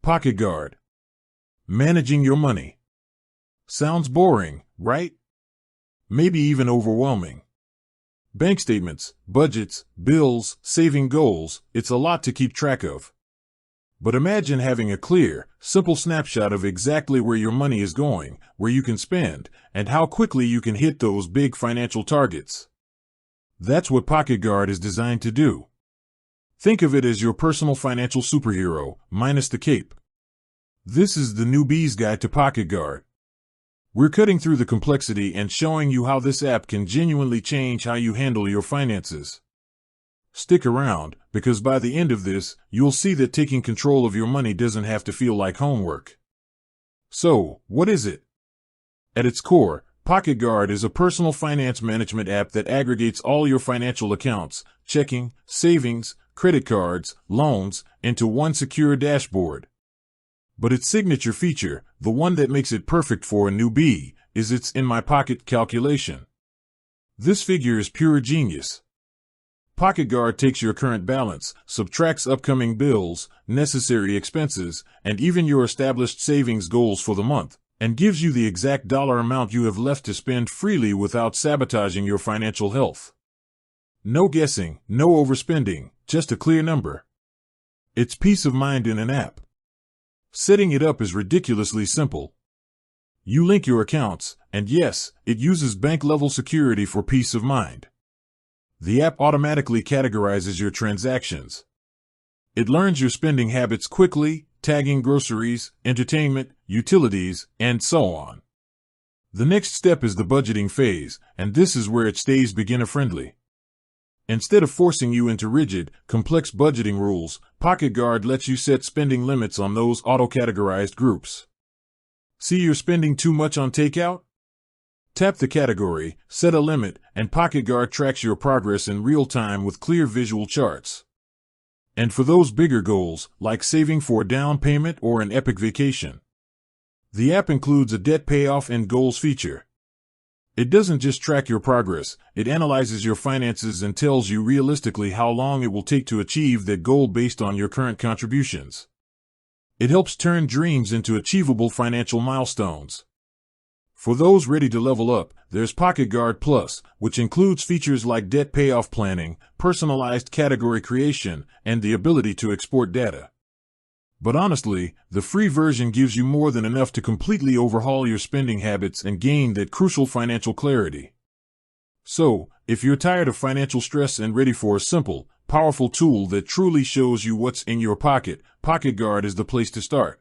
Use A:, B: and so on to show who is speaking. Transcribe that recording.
A: PocketGuard. Managing your money. Sounds boring, right? Maybe even overwhelming. Bank statements, budgets, bills, saving goals, it's a lot to keep track of. But imagine having a clear, simple snapshot of exactly where your money is going, where you can spend, and how quickly you can hit those big financial targets. That's what PocketGuard is designed to do. Think of it as your personal financial superhero, minus the cape. This is the Newbie's Guide to PocketGuard. We're cutting through the complexity and showing you how this app can genuinely change how you handle your finances. Stick around, because by the end of this, you'll see that taking control of your money doesn't have to feel like homework. So, what is it? At its core, PocketGuard is a personal finance management app that aggregates all your financial accounts, checking, savings, credit cards, loans, into one secure dashboard. But its signature feature, the one that makes it perfect for a newbie, is its in my pocket calculation. This figure is pure genius. PocketGuard takes your current balance, subtracts upcoming bills, necessary expenses, and even your established savings goals for the month, and gives you the exact dollar amount you have left to spend freely without sabotaging your financial health. No guessing, no overspending, just a clear number. It's peace of mind in an app. Setting it up is ridiculously simple. You link your accounts, and yes, it uses bank-level security for peace of mind. The app automatically categorizes your transactions. It learns your spending habits quickly, tagging groceries, entertainment, utilities, and so on. The next step is the budgeting phase, and this is where it stays beginner-friendly. Instead of forcing you into rigid, complex budgeting rules, PocketGuard lets you set spending limits on those auto-categorized groups. See you're spending too much on takeout? Tap the category, set a limit, and PocketGuard tracks your progress in real time with clear visual charts. And for those bigger goals, like saving for a down payment or an epic vacation, the app includes a debt payoff and goals feature. It doesn't just track your progress, it analyzes your finances and tells you realistically how long it will take to achieve that goal based on your current contributions. It helps turn dreams into achievable financial milestones. For those ready to level up, there's PocketGuard Plus, which includes features like debt payoff planning, personalized category creation, and the ability to export data. But honestly, the free version gives you more than enough to completely overhaul your spending habits and gain that crucial financial clarity. So, if you're tired of financial stress and ready for a simple, powerful tool that truly shows you what's in your pocket, PocketGuard is the place to start.